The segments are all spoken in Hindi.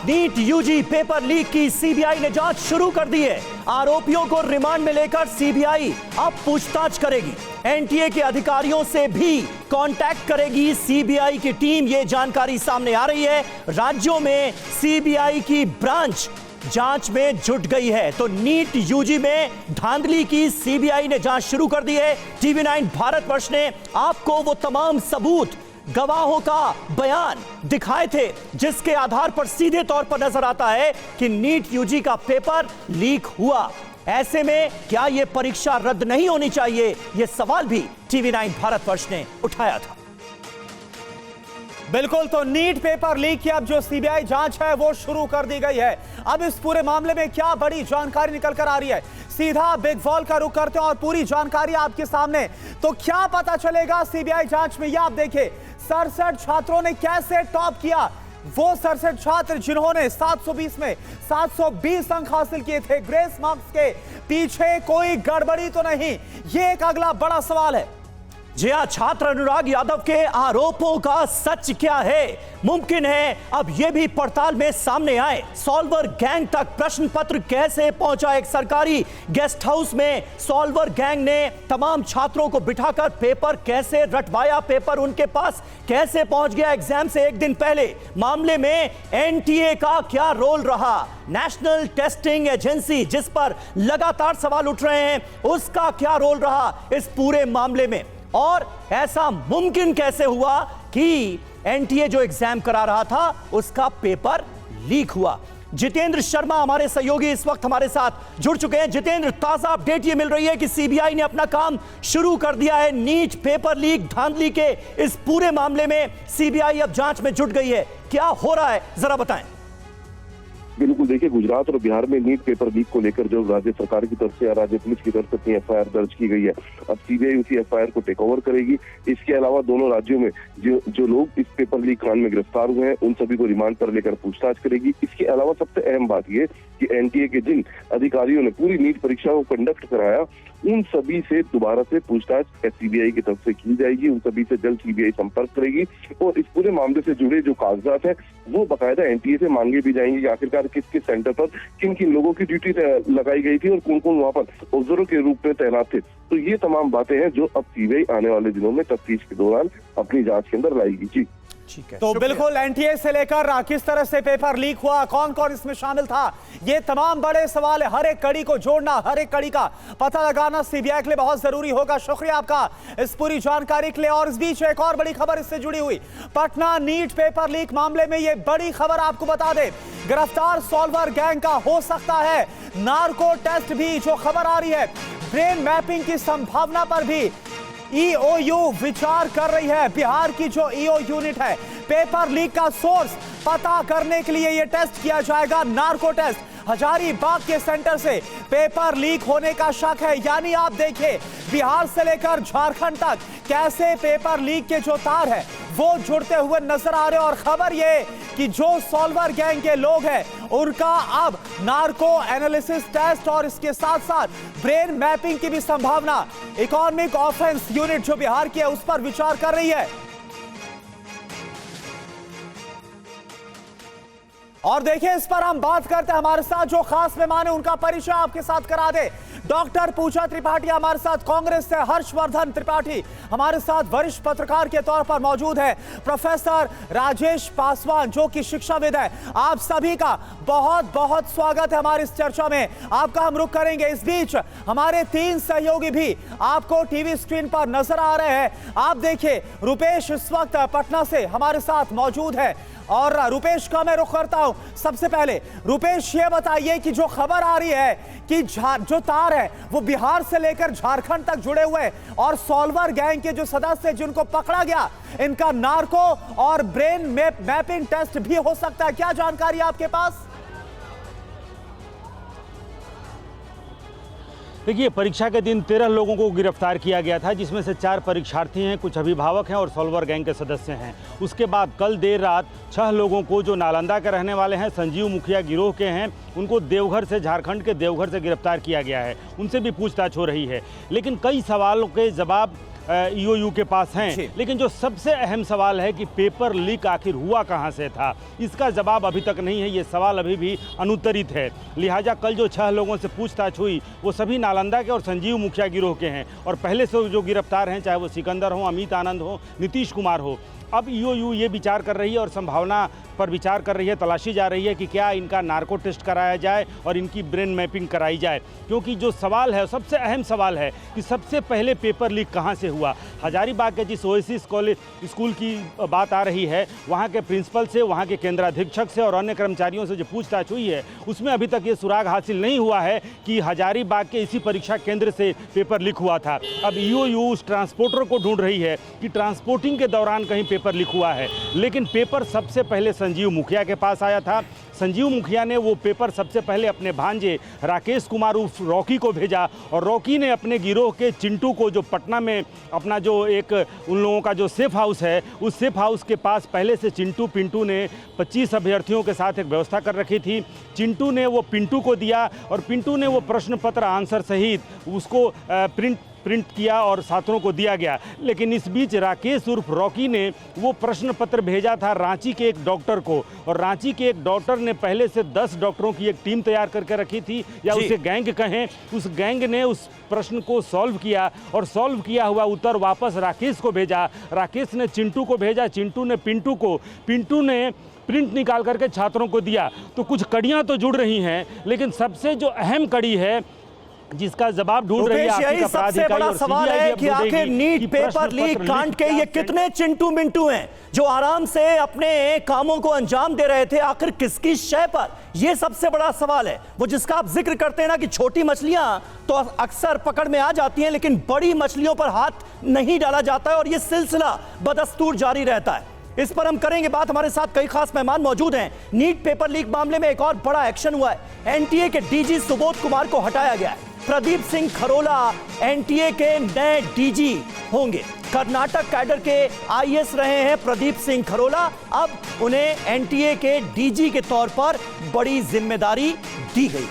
नीट यूजी पेपर लीक की सीबीआई ने जांच शुरू कर दी है। आरोपियों को रिमांड में लेकर सीबीआई अब पूछताछ करेगी। एनटीए के अधिकारियों से भी कांटेक्ट करेगी सीबीआई की टीम। यह जानकारी सामने आ रही है। राज्यों में सीबीआई की ब्रांच जांच में जुट गई है। तो नीट यूजी में धांधली की सीबीआई ने जांच शुरू कर दी है। टीवी 9 भारतवर्ष ने आपको वो तमाम सबूत, गवाहों का बयान दिखाए थे जिसके आधार पर सीधे तौर पर नजर आता है कि नीट यूजी का पेपर लीक हुआ। ऐसे में क्या यह परीक्षा रद्द नहीं होनी चाहिए, यह सवाल भी टीवी 9 भारतवर्ष ने उठाया था। बिल्कुल, तो नीट पेपर लीक की अब जो सीबीआई जांच है वो शुरू कर दी गई है। अब इस पूरे मामले में क्या बड़ी जानकारी निकल कर आ रही है, सीधा बिग वॉल का रुख करते हैं और पूरी जानकारी आपके सामने। तो क्या पता चलेगा सीबीआई जांच में, यह आप देखिए। 67 छात्रों ने कैसे टॉप किया। वो 67 छात्र जिन्होंने 720 में 720 अंक हासिल किए थे, ग्रेस मार्क्स के पीछे कोई गड़बड़ी तो नहीं, ये एक अगला बड़ा सवाल है। जी हां, छात्र अनुराग यादव के आरोपों का सच क्या है? मुमकिन है अब यह भी पड़ताल में सामने आए। सॉल्वर गैंग तक प्रश्न पत्र कैसे पहुंचा? एक सरकारी गेस्ट हाउस में सॉल्वर गैंग ने तमाम छात्रों को बिठाकर पेपर कैसे रटवाया? पेपर उनके पास कैसे पहुंच गया एग्जाम से एक दिन पहले? मामले में एनटीए का क्या रोल रहा? नेशनल टेस्टिंग एजेंसी जिस पर लगातार सवाल उठ रहे हैं, उसका क्या रोल रहा इस पूरे मामले में? और ऐसा मुमकिन कैसे हुआ कि एनटीए जो एग्जाम करा रहा था उसका पेपर लीक हुआ? जितेंद्र शर्मा हमारे सहयोगी इस वक्त हमारे साथ जुड़ चुके हैं। जितेंद्र, ताजा अपडेट ये मिल रही है कि सीबीआई ने अपना काम शुरू कर दिया है। नीट पेपर लीक धांधली के इस पूरे मामले में सीबीआई अब जांच में जुट गई है। क्या हो रहा है, जरा बताएं। बिल्कुल, देखिए, गुजरात और बिहार में नीट पेपर लीक को लेकर जो राज्य सरकार की तरफ से या राज्य पुलिस की तरफ से अपनी एफआईआर दर्ज की गई है, अब सीबीआई उसी एफआईआर को टेक ओवर करेगी। इसके अलावा दोनों राज्यों में जो लोग इस पेपर लीक कांड में गिरफ्तार हुए हैं उन सभी को रिमांड पर लेकर पूछताछ करेगी। इसके अलावा सबसे अहम बात यह कि एनटीए के जिन अधिकारियों ने पूरी नीट परीक्षा को कंडक्ट कराया, उन सभी से दोबारा से पूछताछ सीबीआई की तरफ से की जाएगी। उन सभी से जल्द सीबीआई संपर्क करेगी और इस पूरे मामले से जुड़े जो कागजात हैं वो बाकायदा एनटीए से मांगे भी जाएंगे कि आखिरकार किस किस सेंटर पर किन किन लोगों की ड्यूटी लगाई गई थी और कौन कौन वहां पर ऑब्जर्वर के रूप में तैनात थे। तो ये तमाम बातें हैं जो अब सीबीआई आने वाले दिनों में तफ्तीश के दौरान अपनी जांच के अंदर लाएगी। जी ठीक है, तो बिल्कुल एनटीए से लेकर किस तरह से पेपर लीक हुआ, कौन कौन इसमें शामिल था, ये तमाम बड़े सवाल है। हर एक कड़ी को जोड़ना, हर एक कड़ी का पता लगाना सीबीआई के लिए बहुत जरूरी होगा। शुक्रिया आपका इस पूरी जानकारी के लिए। और इस बीच एक और बड़ी खबर इससे जुड़ी हुई, पटना नीट पेपर लीक मामले में ये बड़ी खबर आपको बता दें, गिरफ्तार सॉल्वर गैंग का हो सकता है नार्को टेस्ट भी। जो खबर आ रही है, ब्रेन मैपिंग की संभावना पर भी ईओयू विचार कर रही है। बिहार की जो ईओ यूनिट है, पेपर लीक का सोर्स पता करने के लिए यह टेस्ट किया जाएगा, नार्को टेस्ट। हजारीबाग के सेंटर से पेपर लीक होने का शक है। यानी आप देखिए, बिहार से लेकर झारखंड तक कैसे पेपर लीक के जो तार है वो जुड़ते हुए नजर आ रहे हैं। और खबर ये कि जो सॉल्वर गैंग के लोग हैं उनका अब नार्को एनालिसिस टेस्ट और इसके साथ साथ ब्रेन मैपिंग की भी संभावना इकोनॉमिक ऑफेंस यूनिट जो बिहार की है उस पर विचार कर रही है। और देखिए, इस पर हम बात करते हैं, हमारे साथ जो खास मेहमान है उनका परिचय आपके साथ करा दे। डॉक्टर पूजा त्रिपाठी हमारे साथ, कांग्रेस से हर्षवर्धन त्रिपाठी हमारे साथ वरिष्ठ पत्रकार के तौर पर मौजूद है। प्रोफेसर राजेश पासवान जो कि शिक्षाविद है। आप सभी का बहुत बहुत स्वागत है हमारी इस चर्चा में। आपका हम रुख करेंगे। इस बीच हमारे 3 सहयोगी भी आपको टीवी स्क्रीन पर नजर आ रहे हैं। आप देखिए, रुपेश इस वक्त पटना से हमारे साथ मौजूद है और रुपेश का मैं रुख करता हूं। सबसे पहले रुपेश, ये बताइए कि जो खबर आ रही है कि जो तार है वो बिहार से लेकर झारखंड तक जुड़े हुए हैं और सॉल्वर गैंग के जो सदस्य जिनको पकड़ा गया, इनका नार्को और ब्रेन मैपिंग टेस्ट भी हो सकता है। क्या जानकारी है आपके पास? देखिए, परीक्षा के दिन 13 लोगों को गिरफ्तार किया गया था, जिसमें से 4 परीक्षार्थी हैं, कुछ अभिभावक हैं और सॉल्वर गैंग के सदस्य हैं। उसके बाद कल देर रात 6 लोगों को, जो नालंदा के रहने वाले हैं, संजीव मुखिया गिरोह के हैं, उनको देवघर से, झारखंड के देवघर से गिरफ्तार किया गया है। उनसे भी पूछताछ हो रही है। लेकिन कई सवालों के जवाब ईओयू के पास हैं। लेकिन जो सबसे अहम सवाल है कि पेपर लीक आखिर हुआ कहां से था, इसका जवाब अभी तक नहीं है। ये सवाल अभी भी अनुत्तरित है। लिहाजा कल जो 6 लोगों से पूछताछ हुई वो सभी नालंदा के और संजीव मुखिया गिरोह के हैं, और पहले से जो गिरफ्तार हैं, चाहे वो सिकंदर हो, अमित आनंद हो, नीतीश कुमार हो। अब ईओयू ये विचार कर रही है और संभावना पर विचार कर रही है, तलाशी जा रही है कि क्या इनका नार्को टेस्ट कराया जाए और इनकी ब्रेन मैपिंग कराई जाए। क्योंकि जो सवाल है, सबसे अहम सवाल है कि सबसे पहले पेपर लीक कहां से हुआ। हजारीबाग के जिस ओएसिस कॉलेज स्कूल की बात आ रही है, वहां के प्रिंसिपल से, वहां के केंद्राधीक्षक से और अन्य कर्मचारियों से जो पूछताछ हुई है, उसमें अभी तक ये सुराग हासिल नहीं हुआ है कि हजारीबाग के इसी परीक्षा केंद्र से पेपर लीक हुआ था। अब ईओयू उस ट्रांसपोर्टर को ढूंढ रही है कि ट्रांसपोर्टिंग के दौरान कहीं पेपर लीक हुआ है। लेकिन पेपर सबसे पहले संजीव मुखिया के पास आया था। संजीव मुखिया ने वो पेपर सबसे पहले अपने भांजे राकेश कुमार उर्फ रॉकी को भेजा, और रॉकी ने अपने गिरोह के चिंटू को, जो पटना में अपना जो एक उन लोगों का जो सेफ हाउस है, उस सेफ हाउस के पास पहले से पिंटू ने 25 अभ्यर्थियों के साथ एक व्यवस्था कर रखी थी। चिंटू ने वो पिंटू को दिया और पिंटू ने वो प्रश्न पत्र आंसर सहित उसको प्रिंट किया और छात्रों को दिया गया। लेकिन इस बीच राकेश उर्फ रॉकी ने वो प्रश्न पत्र भेजा था रांची के एक डॉक्टर को, और रांची के एक डॉक्टर ने पहले से 10 डॉक्टरों की एक टीम तैयार करके रखी थी, या उसे गैंग कहें। उस गैंग ने उस प्रश्न को सॉल्व किया और सॉल्व किया हुआ उत्तर वापस राकेश को भेजा। राकेश ने चिंटू को भेजा, चिंटू ने पिंटू को, पिंटू ने प्रिंट निकाल करके छात्रों को दिया। तो कुछ कड़ियां तो जुड़ रही हैं, लेकिन सबसे जो अहम कड़ी है जिसका जवाब ढूंढ रही है, यही सबसे बड़ा सवाल है कि आखिर नीट पेपर लीक कांड के ये कितने चिंटू मिंटू हैं जो आराम से अपने कामों को अंजाम दे रहे थे, आखिर किसकी शय पर, ये सबसे बड़ा सवाल है। वो जिसका आप जिक्र करते हैं ना कि छोटी मछलियां तो अक्सर पकड़ में आ जाती हैं, लेकिन बड़ी मछलियों पर हाथ नहीं डाला जाता है, और ये सिलसिला बदस्तूर जारी रहता है। इस पर हम करेंगे बात। हमारे साथ कई खास मेहमान मौजूद हैं। नीट पेपर लीक मामले में एक और बड़ा एक्शन हुआ है। एनटीए के डीजी सुबोध कुमार को हटाया गया है। प्रदीप सिंह खरोला एनटीए के नए डीजी होंगे। कर्नाटक कैडर के आईएएस रहे हैं प्रदीप सिंह खरोला, अब उन्हें एनटीए के डीजी के तौर पर बड़ी जिम्मेदारी दी गई।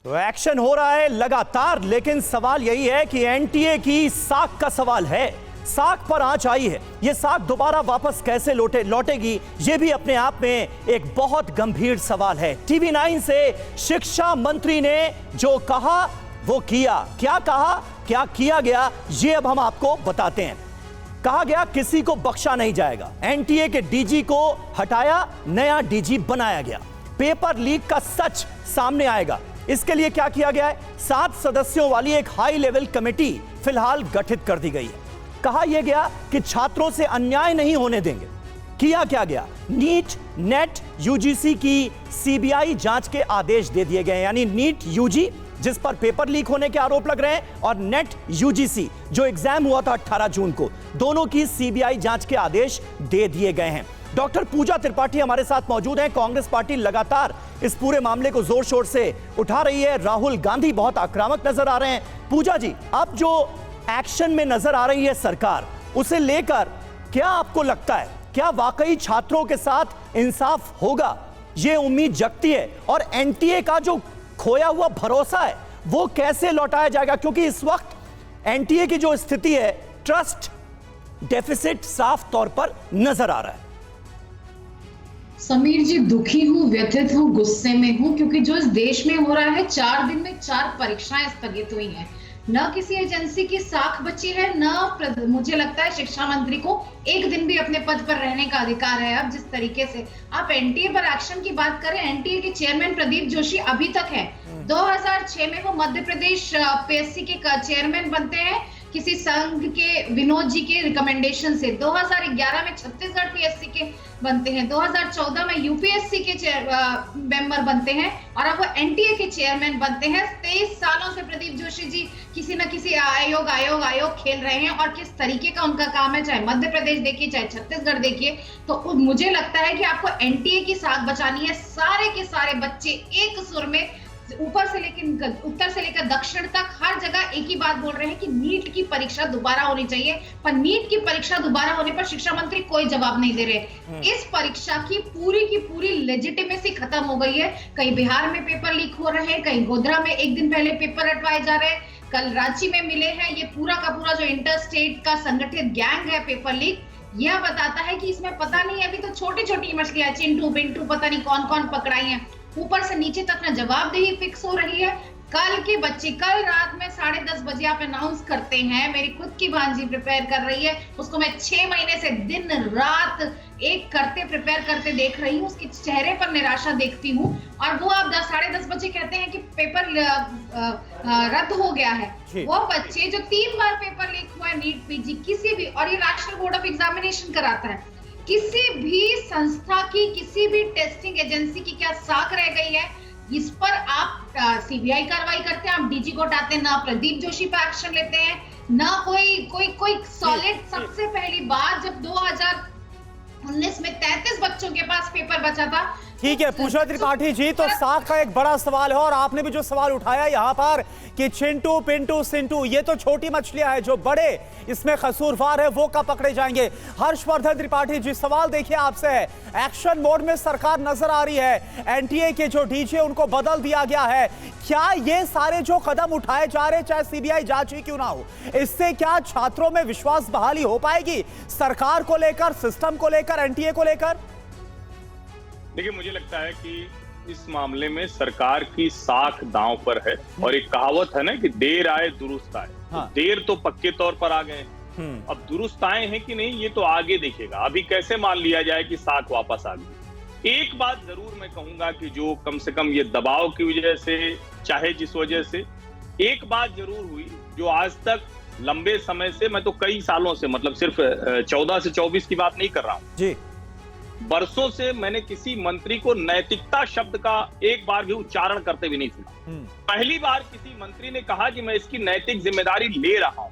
तो एक्शन हो रहा है लगातार, लेकिन सवाल यही है कि एनटीए की साख का सवाल है। साख पर आंच आई है, ये साख दोबारा वापस कैसे लौटेगी, ये भी अपने आप में एक बहुत गंभीर सवाल है। टीवी 9 से शिक्षा मंत्री ने जो कहा वो किया। क्या कहा, क्या किया गया, ये अब हम आपको बताते हैं। कहा गया किसी को बख्शा नहीं जाएगा। एनटीए के डीजी को हटाया, नया डीजी बनाया गया। पेपर लीक का सच सामने आएगा, इसके लिए क्या किया गया है? 7 सदस्यों वाली एक हाई लेवल कमेटी फिलहाल गठित कर दी गई है। कहा यह गया कि छात्रों से अन्याय नहीं होने देंगे। किया क्या गया? नीट, नेट, यूजीसी की सीबीआई जांच के आदेश दे दिए गए। यानी नीट यूजी जिस पर पेपर लीक होने के आरोप लग रहे हैं, और नेट यूजीसी जो एग्जाम हुआ था 18 जून को, दोनों की सीबीआई जांच के आदेश दे दिए गए हैं। डॉक्टर पूजा त्रिपाठी हमारे साथ मौजूद हैं। कांग्रेस पार्टी लगातार इस पूरे मामले को जोर शोर से उठा रही है। राहुल गांधी बहुत आक्रामक नजर आ रहे हैं। पूजा जी, अब जो एक्शन में नजर आ रही है सरकार, उसे लेकर क्या आपको लगता है, क्या वाकई छात्रों के साथ इंसाफ होगा? ये उम्मीद जगती है, और एनटीए का जो खोया हुआ भरोसा है वो कैसे लौटाया जाएगा? क्योंकि इस वक्त एनटीए की जो स्थिति है, ट्रस्ट डेफिसिट साफ तौर पर नजर आ रहा है। समीर जी, दुखी हूँ, व्यथित हूँ, गुस्से में हूँ, क्योंकि जो इस देश में हो रहा है, 4 दिन में 4 परीक्षाएं स्थगित हुई हैं। न किसी एजेंसी की साख बची है, न मुझे लगता है शिक्षा मंत्री को एक दिन भी अपने पद पर रहने का अधिकार है। अब जिस तरीके से आप एनटीए पर एक्शन की बात करें, एनटीए के चेयरमैन प्रदीप जोशी अभी तक है। 2006 में वो मध्य प्रदेश पीएससी के चेयरमैन बनते हैं किसी संघ के विनोद जी के रिकमेंडेशन से। 2011 में छत्तीसगढ़ पीएससी के बनते हैं, 2014 में यूपीएससी के मेंबर बनते हैं, और अब वो एनटीए के चेयरमैन बनते हैं। 23 सालों से प्रदीप जोशी जी किसी न किसी आयोग खेल रहे हैं, और किस तरीके का उनका काम है, चाहे मध्य प्रदेश देखिए, चाहे छत्तीसगढ़ देखिए। तो मुझे लगता है कि आपको एनटीए की साख बचानी है। सारे के सारे बच्चे एक सुर में ऊपर से लेकर उत्तर से लेकर दक्षिण तक हर जगह एक ही बात बोल रहे हैं कि नीट की परीक्षा दोबारा होनी चाहिए, पर नीट की परीक्षा दोबारा होने पर शिक्षा मंत्री कोई जवाब नहीं दे रहे। इस परीक्षा की पूरी लेजिटिमेसी खत्म हो गई है। कहीं बिहार में पेपर लीक हो रहे हैं, कहीं गोधरा में एक दिन पहले पेपर हटवाए जा रहे हैं, कल रांची में मिले हैं। ये पूरा का पूरा जो इंटर स्टेट का संगठित गैंग है पेपर लीक, यह बताता है कि इसमें पता नहीं, अभी तो छोटी छोटी मछलियां चिंटू पिंटू पता नहीं कौन कौन पकड़ाई हैं, ऊपर से नीचे तक ना जवाबदेही फिक्स हो रही है। कल के बच्चे कल रात में 10:30 बजे आप अनाउंस करते हैं, मेरी खुद की भांजी प्रिपेयर कर रही है, उसको मैं 6 महीने से दिन रात एक करते प्रिपेयर करते देख रही हूँ, उसके चेहरे पर निराशा देखती हूँ, और वो आप 10:30 बजे कहते हैं कि पेपर रद्द हो गया है। वो बच्चे जो 3 बार पेपर लीक हुआ है नीट पीजी किसी भी, और ये नेशनल बोर्ड ऑफ एग्जामिनेशन कराता है, किसी भी संस्था की किसी भी टेस्टिंग एजेंसी की क्या साख रह गई है? इस पर आप सीबीआई कार्रवाई करते हैं, आप डीजी को हटाते हैं, ना प्रदीप जोशी पर एक्शन लेते हैं, ना कोई सॉलिड। सबसे पहली बार जब 2019 में 33 बच्चों के पास पेपर बचा था। ठीक है पूजा त्रिपाठी जी, तो साख का एक बड़ा सवाल है, और आपने भी जो सवाल उठाया यहाँ पर कि चिंटू पिंटू सिंटू ये तो छोटी मछलियां हैं, जो बड़े इसमें कसूरवार है वो कब पकड़े जाएंगे? हर्षवर्धन त्रिपाठी जी, सवाल देखिए आपसे है, एक्शन मोड में सरकार नजर आ रही है, एनटीए के जो डीजी उनको बदल दिया गया है, क्या ये सारे जो कदम उठाए जा रहे, चाहे सीबीआई जांच ही क्यों ना हो, इससे क्या छात्रों में विश्वास बहाली हो पाएगी सरकार को लेकर, सिस्टम को लेकर, एनटीए को लेकर? देखिए, मुझे लगता है कि इस मामले में सरकार की साख दांव पर है, और एक कहावत है ना कि देर आए दुरुस्त आए। हाँ। तो देर तो पक्के तौर पर आ गए, अब दुरुस्त आए हैं कि नहीं ये तो आगे देखेगा। अभी कैसे मान लिया जाए कि साख वापस आ गई? एक बात जरूर मैं कहूंगा कि जो कम से कम ये दबाव की वजह से, चाहे जिस वजह से, एक बात जरूर हुई जो आज तक लंबे समय से, मैं तो कई सालों से, मतलब सिर्फ 14 से 24 की बात नहीं कर रहा हूं जी, बरसों से मैंने किसी मंत्री को नैतिकता शब्द का एक बार भी उच्चारण करते भी नहीं सुना। पहली बार किसी मंत्री ने कहा कि मैं इसकी नैतिक जिम्मेदारी ले रहा हूं।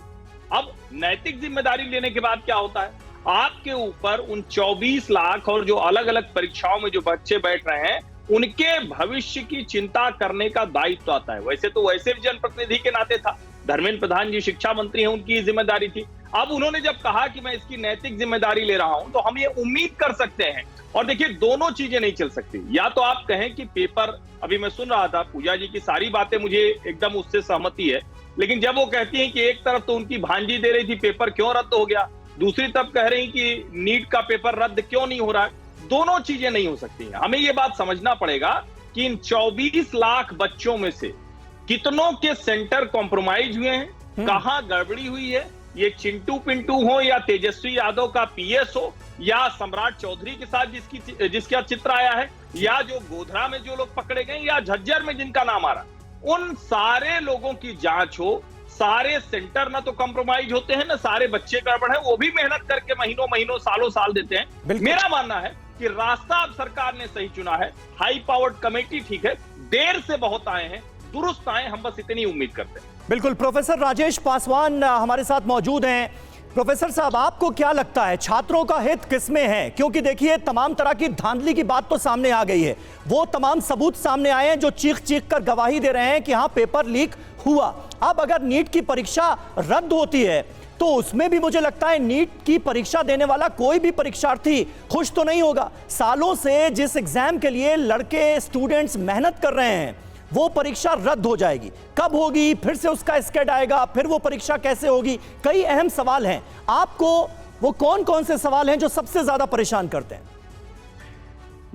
अब नैतिक जिम्मेदारी लेने के बाद क्या होता है? आपके ऊपर उन 24 लाख और जो अलग अलग परीक्षाओं में जो बच्चे बैठ रहे हैं उनके भविष्य की चिंता करने का दायित्व आता है। वैसे तो वैसे भी जनप्रतिनिधि के नाते था, धर्मेंद्र प्रधान जी शिक्षा मंत्री हैं, उनकी जिम्मेदारी थी। अब उन्होंने जब कहा कि मैं इसकी नैतिक जिम्मेदारी ले रहा हूं, तो हम ये उम्मीद कर सकते हैं। और देखिए, दोनों चीजें नहीं चल सकती। या तो आप कहें कि पेपर, अभी मैं सुन रहा था पूजा जी की सारी बातें, मुझे एकदम उससे सहमति है, लेकिन जब वो कहती हैं कि एक तरफ तो उनकी भांजी दे रही थी पेपर क्यों रद्द हो गया, दूसरी तरफ कह रही कि नीट का पेपर रद्द क्यों नहीं हो रहा है, दोनों चीजें नहीं हो सकती हैं। हमें ये बात समझना पड़ेगा कि इन 24 लाख बच्चों में से कितनों के सेंटर कॉम्प्रोमाइज हुए हैं, कहां गड़बड़ी हुई है। ये चिंटू पिंटू हो या तेजस्वी यादव का पीएस हो या सम्राट चौधरी के साथ जिसका चित्र आया है, या जो गोधरा में जो लोग पकड़े गए, या झज्जर में जिनका नाम आ रहा, उन सारे लोगों की जांच हो। सारे सेंटर ना तो कॉम्प्रोमाइज होते हैं, ना सारे बच्चे गड़बड़ है, वो भी मेहनत करके महीनों महीनों सालों साल देते हैं। मेरा मानना है कि रास्ता अब सरकार ने सही चुना है। हाई पावर्ड कमेटी ठीक है, देर से बहुत आए हैं, दुरुस्त आए, हम बस इतनी उम्मीद करते हैं। बिल्कुल। प्रोफेसर राजेश पासवान हमारे साथ मौजूद हैं। प्रोफेसर साहब, आपको क्या लगता है छात्रों का हित किसमें है? क्योंकि देखिए, तमाम तरह की धांधली की बात तो सामने आ गई है, वो तमाम सबूत सामने आए हैं जो चीख चीख कर गवाही दे रहे हैं कि हाँ पेपर लीक हुआ। अब अगर नीट की परीक्षा रद्द होती है तो उसमें भी मुझे लगता है नीट की परीक्षा देने वाला कोई भी परीक्षार्थी खुश तो नहीं होगा। सालों से जिस एग्जाम के लिए लड़के स्टूडेंट्स मेहनत कर रहे हैं वो परीक्षा रद्द हो जाएगी। कब होगी, फिर से उसका स्केड आएगा, फिर वो परीक्षा कैसे होगी, कई अहम सवाल हैं। आपको वो कौन कौन से सवाल हैं जो सबसे ज्यादा परेशान करते हैं?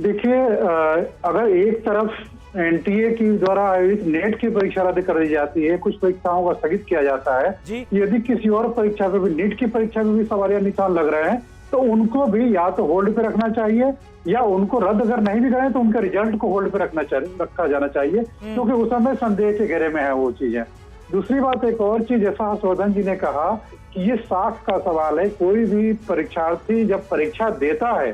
देखिए, अगर एक तरफ एनटीए की द्वारा आयोजित नेट की परीक्षा रद्द कर दी जाती है, कुछ परीक्षाओं का स्थगित किया जाता है, यदि किसी और परीक्षा पे भी, नीट की परीक्षा में भी सवालिया निशान लग रहे हैं, तो उनको भी या तो होल्ड पे रखना चाहिए, या उनको रद्द अगर नहीं भी करें तो उनके रिजल्ट को होल्ड पे रखा जाना चाहिए, क्योंकि उस समय संदेह के घेरे में है वो चीजें। दूसरी बात, एक और चीज, जैसा हर्षवर्धन जी ने कहा कि ये साख का सवाल है। कोई भी परीक्षार्थी जब परीक्षा देता है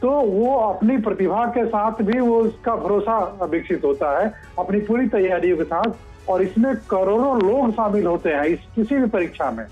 तो वो अपनी प्रतिभा के साथ भी वो उसका भरोसा विकसित होता है, अपनी पूरी तैयारियों के साथ, और इसमें करोड़ों लोग शामिल होते हैं इस किसी भी परीक्षा में।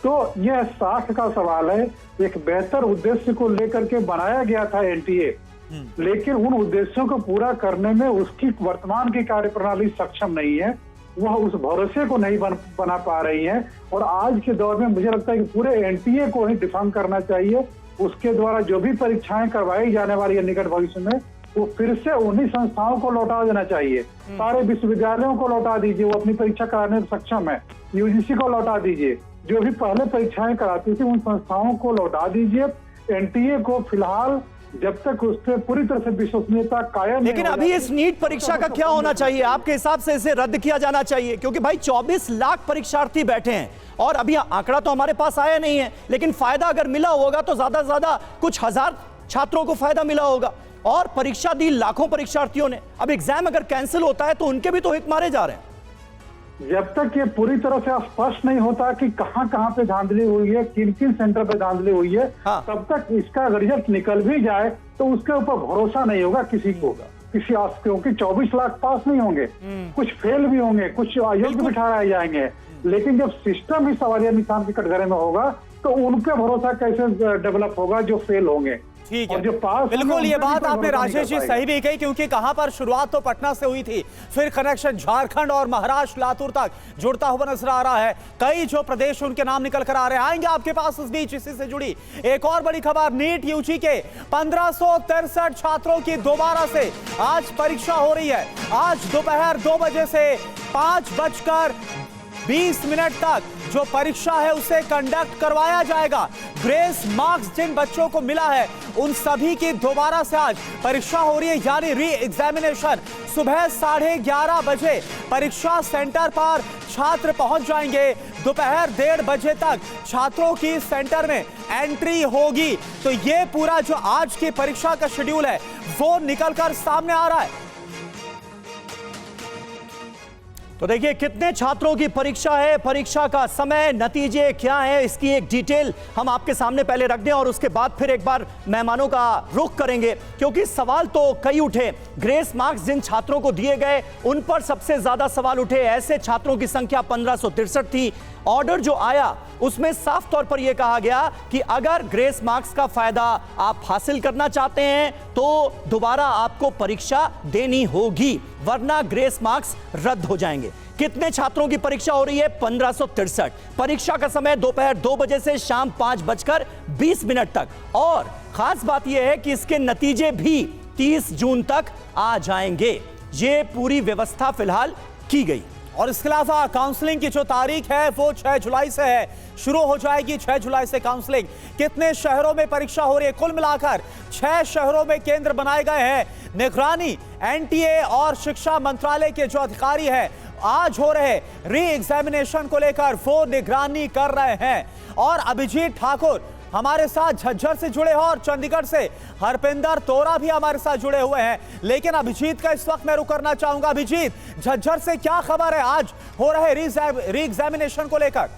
तो यह साख का सवाल है। एक बेहतर उद्देश्य को लेकर के बनाया गया था एनटीए लेकिन उन उद्देश्यों को पूरा करने में उसकी वर्तमान की कार्यप्रणाली सक्षम नहीं है, वह उस भरोसे को नहीं बना पा रही है। और आज के दौर में मुझे लगता है कि पूरे एनटीए को ही डिफाइन करना चाहिए। उसके द्वारा जो भी परीक्षाएं करवाई जाने वाली है निकट भविष्य में, वो फिर से उन्हीं संस्थाओं को लौटा देना चाहिए। सारे विश्वविद्यालयों को लौटा दीजिए, वो अपनी परीक्षा कराने में सक्षम है। यूजीसी को लौटा दीजिए, जो भी पहले परीक्षाएं कराती थी उन संस्थाओं को लौटा दीजिए। एनटीए को फिलहाल जब तक उस पर पूरी तरह से विश्वसनीयता कायम, लेकिन अभी इस नीट परीक्षा का क्या होना चाहिए आपके हिसाब से? इसे रद्द किया जाना चाहिए, क्योंकि भाई 24 लाख परीक्षार्थी बैठे हैं और अभी आंकड़ा तो हमारे पास आया नहीं है, लेकिन फायदा अगर मिला होगा तो ज्यादा से ज्यादा कुछ हजार छात्रों को फायदा मिला होगा और परीक्षा दी लाखों परीक्षार्थियों ने। अब एग्जाम अगर कैंसिल होता है तो उनके भी तो हित मारे जा रहे हैं। जब तक ये पूरी तरह से स्पष्ट नहीं होता कि कहां कहां पे धांधली हुई है, किन किन सेंटर पे धांधली हुई है, तब तक इसका रिजल्ट निकल भी जाए तो उसके ऊपर भरोसा नहीं होगा किसी को, किसी क्योंकि 24 लाख पास नहीं होंगे, कुछ फेल भी होंगे, कुछ अयोग्य भी ठहराए जाएंगे। लेकिन जब सिस्टम ही सवालिया निशान के कटघरे में होगा तो उन पे भरोसा कैसे डेवलप होगा जो फेल होंगे। ठीक है, बिल्कुल ये बात आपने राजेश जी सही भी कही, क्योंकि कहां पर शुरुआत तो पटना से हुई थी, फिर कनेक्शन झारखंड और महाराष्ट्र लातूर तक जुड़ता हुआ नजर आ रहा है। कई जो प्रदेश उनके नाम निकल कर आ रहे हैं, आएंगे आपके पास। इस बीच इसी से जुड़ी एक और बड़ी खबर, नीट यूजी के 1563 छात्रों की दोबारा से आज परीक्षा हो रही है। आज दोपहर 2 बजे से 5:20 तक जो परीक्षा है उसे कंडक्ट करवाया जाएगा। ग्रेस मार्क्स जिन बच्चों को मिला है उन सभी की दोबारा से आज परीक्षा हो रही है, यानी री एग्जामिनेशन। सुबह 11:30 बजे परीक्षा सेंटर पर छात्र पहुंच जाएंगे। दोपहर 1:30 बजे तक छात्रों की सेंटर में एंट्री होगी। तो ये पूरा जो आज की परीक्षा का शेड्यूल है वो निकलकर सामने आ रहा है। तो देखिए कितने छात्रों की परीक्षा है, परीक्षा का समय, नतीजे क्या है, इसकी एक डिटेल हम आपके सामने पहले रख दें और उसके बाद फिर एक बार मेहमानों का रुख करेंगे, क्योंकि सवाल तो कई उठे। ग्रेस मार्क्स जिन छात्रों को दिए गए उन पर सबसे ज्यादा सवाल उठे। ऐसे छात्रों की संख्या 1563 थी। ऑर्डर जो आया उसमें साफ तौर पर यह कहा गया कि अगर ग्रेस मार्क्स का फायदा आप हासिल करना चाहते हैं तो दोबारा आपको परीक्षा देनी होगी, वरना ग्रेस मार्क्स रद्द हो जाएंगे। कितने छात्रों की परीक्षा हो रही है? 1563। परीक्षा का समय दोपहर 2 बजे से शाम 5:20 तक। और खास बात यह है कि इसके नतीजे भी 30 जून तक आ जाएंगे। ये पूरी व्यवस्था फिलहाल की गई। और इसके अलावा काउंसलिंग की जो तारीख है वो 6 जुलाई से है, शुरू हो जाएगी 6 जुलाई से काउंसलिंग। कितने शहरों में परीक्षा हो रही है? कुल मिलाकर 6 शहरों में केंद्र बनाए गए हैं। निगरानी एनटीए और शिक्षा मंत्रालय के जो अधिकारी हैं आज हो रहे री एग्जामिनेशन को लेकर वो निगरानी कर रहे हैं। और अभिजीत ठाकुर हमारे साथ झज्जर से जुड़े हैं और चंडीगढ़ से हरपिंदर तोरा भी हमारे साथ जुड़े हुए हैं। लेकिन अभिजीत का इस वक्त मैं रुक करना चाहूंगा। अभिजीत, झज्जर से क्या खबर है आज हो रहे री एग्जामिनेशन को लेकर?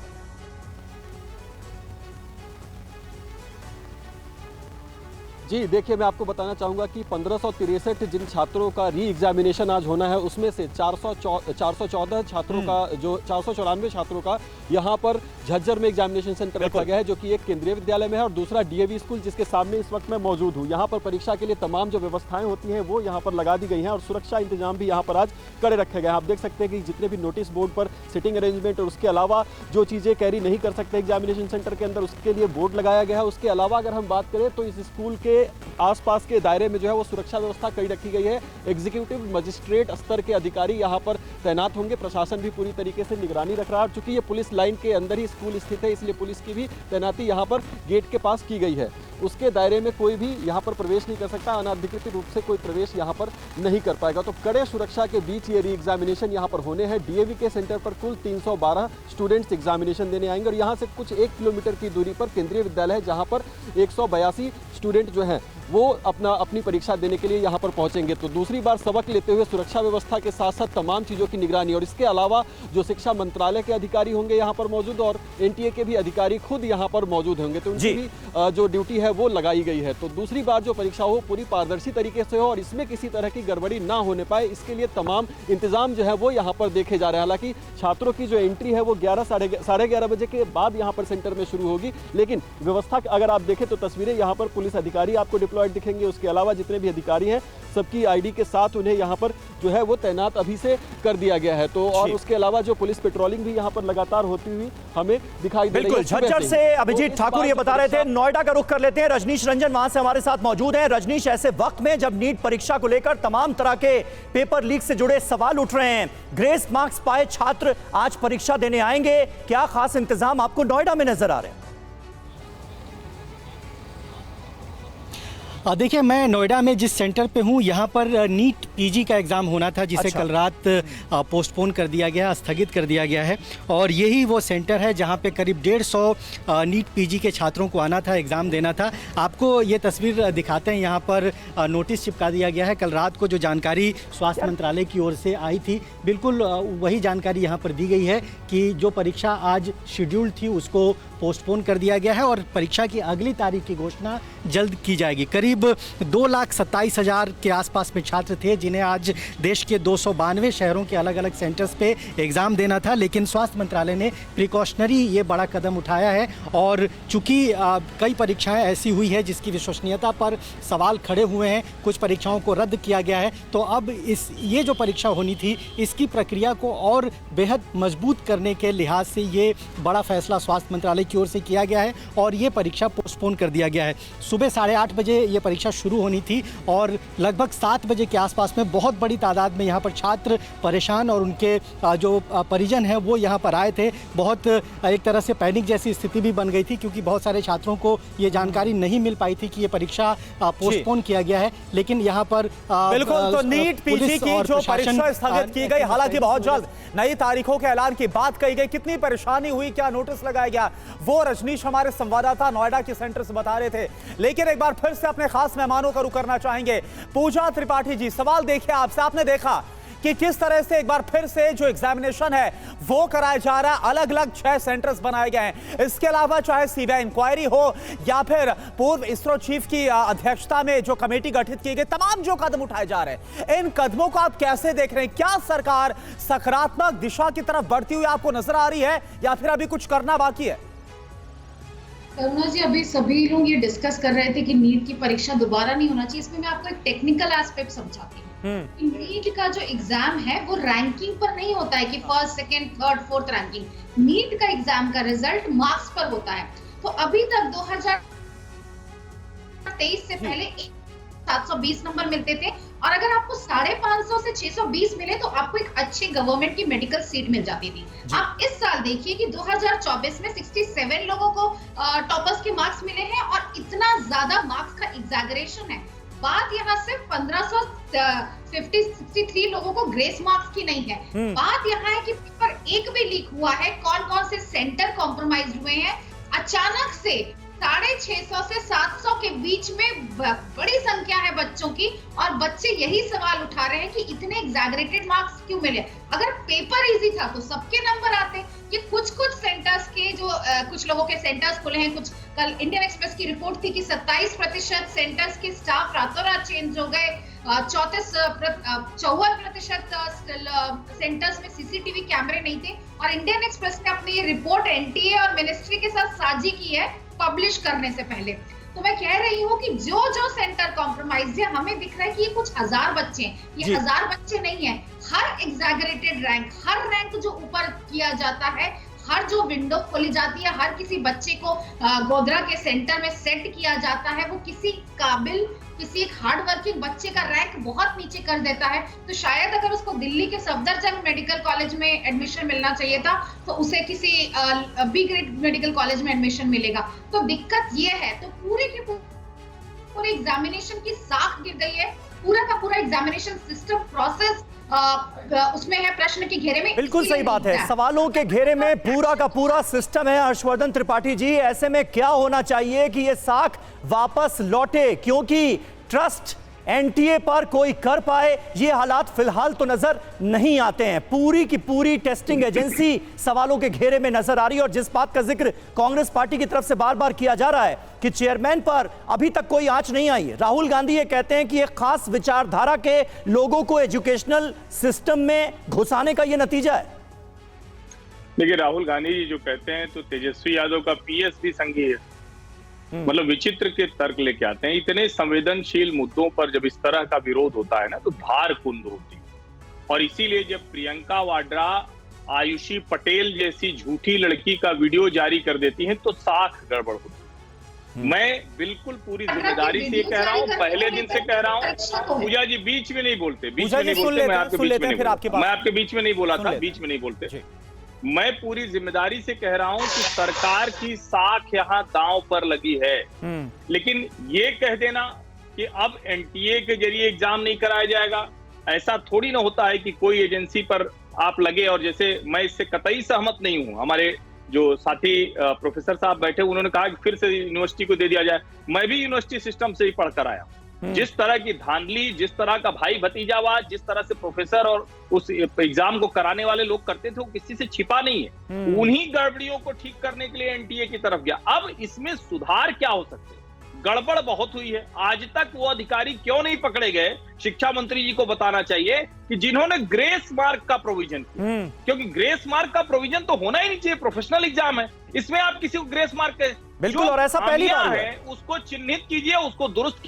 जी देखिए, मैं आपको बताना चाहूँगा कि 1563 जिन छात्रों का री एग्जामिनेशन आज होना है उसमें से 414 छात्रों का, जो 494 छात्रों का यहाँ पर झज्जर में एग्जामिनेशन सेंटर रखा गया है, जो कि एक केंद्रीय विद्यालय में है और दूसरा डीएवी स्कूल जिसके सामने इस वक्त मैं मौजूद हूँ। यहाँ पर परीक्षा के लिए तमाम जो व्यवस्थाएं होती हैं वो यहाँ पर लगा दी गई हैं और सुरक्षा इंतजाम भी यहाँ पर आज कड़े रखे गए हैं। आप देख सकते हैं कि जितने भी नोटिस बोर्ड पर सिटिंग अरेंजमेंट और उसके अलावा जो चीज़ें कैरी नहीं कर सकते एग्जामिनेशन सेंटर के अंदर उसके लिए बोर्ड लगाया गया है। उसके अलावा अगर हम बात करें तो इस स्कूल के आसपास के दायरे में जो है वो सुरक्षा व्यवस्था कड़ी रखी गई है। एग्जीक्यूटिव मजिस्ट्रेट स्तर के अधिकारी यहाँ पर तैनात होंगे। प्रशासन भी पूरी तरीके से निगरानी रख रहा है। चूंकि ये पुलिस लाइन के अंदर ही स्कूल स्थित है इसलिए पुलिस की भी तैनाती यहाँ पर गेट के पास की गई है। उसके दायरे में कोई भी यहाँ पर प्रवेश नहीं कर सकता, अनाधिकृत रूप से कोई प्रवेश यहाँ पर नहीं कर पाएगा। तो कड़े सुरक्षा के बीच ये री एग्जामिनेशन यहाँ पर होने हैं। डीएवी के सेंटर पर कुल 312 स्टूडेंट्स एग्जामिनेशन देने आएंगे और यहाँ से कुछ 1 किलोमीटर की दूरी पर केंद्रीय विद्यालय है जहाँ पर 182 स्टूडेंट जो हैं वो अपनी परीक्षा देने के लिए यहाँ पर पहुँचेंगे। तो दूसरी बार सबक लेते हुए सुरक्षा व्यवस्था के साथ साथ तमाम चीज़ों की निगरानी और इसके अलावा जो शिक्षा मंत्रालय के अधिकारी होंगे यहाँ पर मौजूद और एनटीए के भी अधिकारी खुद यहाँ पर मौजूद होंगे, तो उनकी भी जो ड्यूटी है वो लगाई गई है। तो दूसरी बार जो परीक्षा हो पूरी पारदर्शी तरीके से हो और इसमें किसी तरह की गड़बड़ी ना होने पाए, इसके लिए तमाम इंतजाम जो है वो यहाँ पर देखे जा रहे हैं। हालांकि छात्रों की जो एंट्री है वो 11 11:30 बजे के बाद यहाँ पर सेंटर में शुरू होगी, लेकिन व्यवस्था अगर आप देखें तो तस्वीरें यहाँ पर पुलिस अधिकारी आपको डिप्लॉयड दिखेंगे। उसके अलावा जितने भी अधिकारी हैं सबकी आईडी के साथ उन्हें यहाँ पर जो है वो तैनात अभी से कर दिया गया है। तो और उसके अलावा जो पुलिस पेट्रोलिंग भी यहाँ पर लगातार होती हुई हमें दिखाई दे रही है। बिल्कुल, झज्जर से अभिजीत ठाकुर ये बता रहे थे। नोएडा का रुख कर लेते हैं, रजनीश रंजन वहां से हमारे साथ मौजूद हैं। रजनीश, ऐसे वक्त में जब नीट परीक्षा को लेकर तमाम तरह के पेपर लीक से जुड़े सवाल उठ रहे हैं, ग्रेस मार्क्स पाए छात्र आज परीक्षा देने आएंगे, क्या खास इंतजाम आपको नोएडा में नजर आ रहे हैं? देखिए, मैं नोएडा में जिस सेंटर पे हूँ यहाँ पर नीट पीजी का एग्ज़ाम होना था, जिसे कल रात पोस्टपोन कर दिया गया, स्थगित कर दिया गया है। और यही वो सेंटर है जहाँ पे करीब 150 नीट पीजी के छात्रों को आना था, एग्ज़ाम देना था। आपको ये तस्वीर दिखाते हैं, यहाँ पर नोटिस चिपका दिया गया है। कल रात को जो जानकारी स्वास्थ्य मंत्रालय की ओर से आई थी, बिल्कुल वही जानकारी यहाँ पर दी गई है कि जो परीक्षा आज शेड्यूल्ड थी उसको पोस्टपोन कर दिया गया है और परीक्षा की अगली तारीख की घोषणा जल्द की जाएगी। करीब 2,27,000 के आसपास में छात्र थे जिन्हें आज देश के 292 शहरों के अलग अलग सेंटर्स पे एग्ज़ाम देना था, लेकिन स्वास्थ्य मंत्रालय ने प्रिकॉशनरी ये बड़ा कदम उठाया है। और चूँकि कई परीक्षाएं ऐसी हुई है जिसकी विश्वसनीयता पर सवाल खड़े हुए हैं, कुछ परीक्षाओं को रद्द किया गया है, तो अब ये जो परीक्षा होनी थी इसकी प्रक्रिया को और बेहद मजबूत करने के लिहाज से ये बड़ा फैसला स्वास्थ्य मंत्रालय की ओर से किया गया है और ये परीक्षा पोस्टपोन कर दिया गया है। सुबह 8:30 बजे ये परीक्षा शुरू होनी थी और लगभग 7 बजे के आसपास में बहुत बड़ी तादाद में यहाँ पर छात्र परेशान और उनके जो परिजन हैं वो यहाँ पर आए थे। बहुत एक तरह से पैनिक जैसी स्थिति भी बन गई थी क्योंकि बहुत सारे छात्रों को ये जानकारी नहीं मिल पाई थी कि ये परीक्षा पोस्टपोन किया गया है। लेकिन यहाँ पर बिल्कुल, तो नीट पीजी की जो परीक्षा स्थगित की गई, हालांकि बहुत जल्द नई तारीखों के ऐलान की बात कही गई। कितनी परेशानी हुई, क्या नोटिस लगाया गया, वो रजनीश हमारे संवाददाता नोएडा के सेंटर से बता रहे थे। लेकिन एक बार फिर से अपने खास मेहमानों का रुख करना चाहेंगे। पूजा त्रिपाठी जी, सवाल देखिए आपसे, आपने देखा कि किस तरह से एक बार फिर से जो एग्जामिनेशन है वो कराया जा रहा है, अलग अलग 6 सेंटर्स बनाए गए हैं। इसके अलावा चाहे सीबीआई इंक्वायरी हो या फिर पूर्व इसरो चीफ की अध्यक्षता में जो कमेटी गठित की गई, तमाम जो कदम उठाए जा रहे हैं, इन कदमों को आप कैसे देख रहे हैं? क्या सरकार सकारात्मक दिशा की तरफ बढ़ती हुई आपको नजर आ रही है या फिर अभी कुछ करना बाकी है? करुणा जी, अभी सभी लोग ये डिस्कस कर रहे थे कि नीट की परीक्षा दोबारा नहीं होना चाहिए। इसमें मैं आपको एक टेक्निकल एस्पेक्ट समझाती हूँ। नीट का जो एग्जाम है वो रैंकिंग पर नहीं होता है कि first, second, third, fourth ranking. NEET का एग्जाम का रिजल्ट मार्क्स पर होता है। तो अभी तक 2023 से पहले 720 नंबर मिलते थे और अगर आपको 550 से 620 मिले तो आपको एक अच्छे गवर्नमेंट की मेडिकल सीट मिल जाती थी। आप इस साल देखिए कि 2024 में 67 लोगों को टॉपर्स के मार्क्स मिले हैं और इतना ज्यादा मार्क्स का एग्जैगरेशन है। बात यहाँ सिर्फ 1563 लोगों को ग्रेस मार्क्स की नहीं है। बात यहाँ है कि पेपर 1 भी लीक हुआ है। कौन कौन से सेंटर कॉम्प्रोमाइज हुए हैं? अचानक से 650 से 700 के बीच में बड़ी संख्या है बच्चों की और बच्चे यही सवाल उठा रहे हैं कि इतने एग्जैगरेटेड मार्क्स क्यों मिले। अगर पेपर इजी था तो सबके नंबर आते। ये कुछ सेंटर्स के जो कुछ लोगों के सेंटर्स खुले हैं, कुछ कल इंडियन एक्सप्रेस की रिपोर्ट थी कि 27% सेंटर्स के स्टाफ रातों रात चेंज हो गए। 54% सेंटर्स में सीसीटीवी कैमरे नहीं थे और इंडियन एक्सप्रेस ने अपनी ये रिपोर्ट एनटीए और मिनिस्ट्री के साथ साझी की है पब्लिश करने से पहले। तो मैं कह रही हूँ कि जो सेंटर कॉम्प्रोमाइज है, हमें दिख रहा है कि ये कुछ 1000 बच्चे हैं, ये 1000 बच्चे नहीं है। हर एग्जैगरेटेड रैंक, हर रैंक जो ऊपर किया जाता है, हर जो विंडो खोली जाती है, हर किसी बच्चे को गोधरा के सेंटर में सेट किया जाता है, वो किसी काबिल, किसी एक हार्ड वर्किंग बच्चे का रैंक बहुत नीचे कर देता है। तो शायद अगर उसको दिल्ली के सफदरजंग मेडिकल कॉलेज में एडमिशन मिलना चाहिए था तो उसे किसी बी ग्रेड मेडिकल कॉलेज में एडमिशन मिलेगा। तो दिक्कत ये है। तो पूरे के पूरे एग्जामिनेशन की साख गिर गई है। पूरा का पूरा एग्जामिनेशन सिस्टम प्रोसेस उसमें है प्रश्न के घेरे में। बिल्कुल सही बात है, सवालों के घेरे में पूरा का पूरा सिस्टम है। हर्षवर्धन त्रिपाठी जी, ऐसे में क्या होना चाहिए कि ये साख वापस लौटे, क्योंकि ट्रस्ट एनटीए पर कोई कर पाए, ये हालात फिलहाल तो नजर नहीं आते हैं। पूरी की पूरी टेस्टिंग एजेंसी सवालों के घेरे में नजर आ रही है और जिस बात का जिक्र कांग्रेस पार्टी की तरफ से बार बार किया जा रहा है कि चेयरमैन पर अभी तक कोई आंच नहीं आई। राहुल गांधी ये कहते हैं कि एक खास विचारधारा के लोगों को एजुकेशनल सिस्टम में घुसाने का ये नतीजा है। देखिए, राहुल गांधी जी जो कहते हैं तो तेजस्वी यादव का पीएस भी संगी है। मतलब विचित्र के तर्क लेके आते हैं। इतने संवेदनशील मुद्दों पर जब इस तरह का विरोध होता है ना तो धार कुंद होती है। और इसीलिए जब प्रियंका वाड्रा आयुषी पटेल जैसी झूठी लड़की का वीडियो जारी कर देती है तो साख गड़बड़ होती है। मैं बिल्कुल पूरी जिम्मेदारी से कह रहा हूँ, पहले दिन से कह रहा हूँ। पूजा जी बीच में नहीं बोलते, बीच में नहीं बोलते, मैं आपके बीच में नहीं बोलता, मैं आपके बीच में नहीं बोला था, बीच में नहीं बोलते। मैं पूरी जिम्मेदारी से कह रहा हूं कि सरकार की साख यहां दांव पर लगी है। लेकिन ये कह देना कि अब एनटीए के जरिए एग्जाम नहीं कराया जाएगा, ऐसा थोड़ी ना होता है कि कोई एजेंसी पर आप लगे। और जैसे मैं इससे कतई सहमत नहीं हूं, हमारे जो साथी प्रोफेसर साहब बैठे उन्होंने कहा कि फिर से यूनिवर्सिटी को दे दिया जाए। मैं भी यूनिवर्सिटी सिस्टम से ही पढ़कर आया। जिस तरह की धांधली, जिस तरह का भाई भतीजावाद, जिस तरह से प्रोफेसर और उस एग्जाम को कराने वाले लोग करते थे, वो किसी से छिपा नहीं है। उन्हीं गड़बड़ियों को ठीक करने के लिए एनटीए की तरफ गया। अब इसमें सुधार क्या हो सकते हैं? गड़बड़ बहुत हुई है। आज तक वो अधिकारी क्यों नहीं पकड़े गए? शिक्षा मंत्री जी को बताना चाहिए कि जिन्होंने ग्रेस मार्क का प्रोविजन किया, क्योंकि ग्रेस मार्क का प्रोविजन तो होना ही नहीं चाहिए, प्रोफेशनल एग्जाम है, इसमें आप किसी को ग्रेस मार्क बिल्कुल, और ऐसा पहली बार है उसको चिन्हित कीजिए, उसको दुरुस्त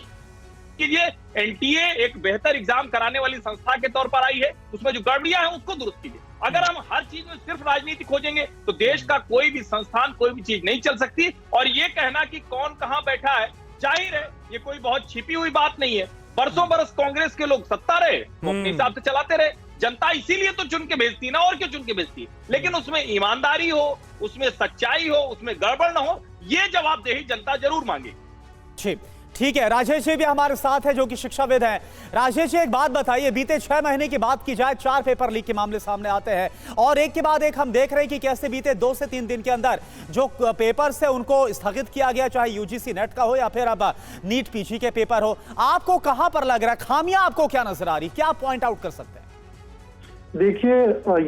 कीजिए। एनटीए एक बेहतर एग्जाम कराने वाली संस्था के तौर पर आई है, उसमें जो गड़बड़ियां हैं उसको दुरुस्त कीजिए। अगर हम हर चीज में सिर्फ राजनीति खोजेंगे तो देश का कोई भी संस्थान, कोई भी चीज नहीं चल सकती। और ये कहना कि कौन कहां बैठा है, जाहिर है ये कोई बहुत छिपी हुई बात नहीं है। बरसों बरस कांग्रेस के लोग सत्ता रहे, वो अपने हिसाब से चलाते रहे। जनता इसीलिए तो चुन के भेजती ना, और क्यों चुन के भेजती है। लेकिन उसमें ईमानदारी हो, उसमें सच्चाई हो, उसमें गड़बड़ ना हो, ये जवाबदेही जनता जरूर मांगेगी। ठीक है, राजेश जी भी हमारे साथ है जो कि शिक्षाविद हैं। राजेश जी, एक बात बताइए, बीते 6 महीने की बात की जाए, 4 पेपर लीक के मामले सामने आते हैं और एक के बाद एक हम देख रहे हैं कि कैसे बीते 2 से 3 दिन के अंदर जो पेपर्स है उनको स्थगित किया गया, चाहे यूजीसी नेट का हो या फिर अब नीट पीजी के पेपर हो। आपको कहां पर लग रहा है, खामियां आपको क्या नजर आ रही, क्या पॉइंट आउट कर सकते हैं? देखिए,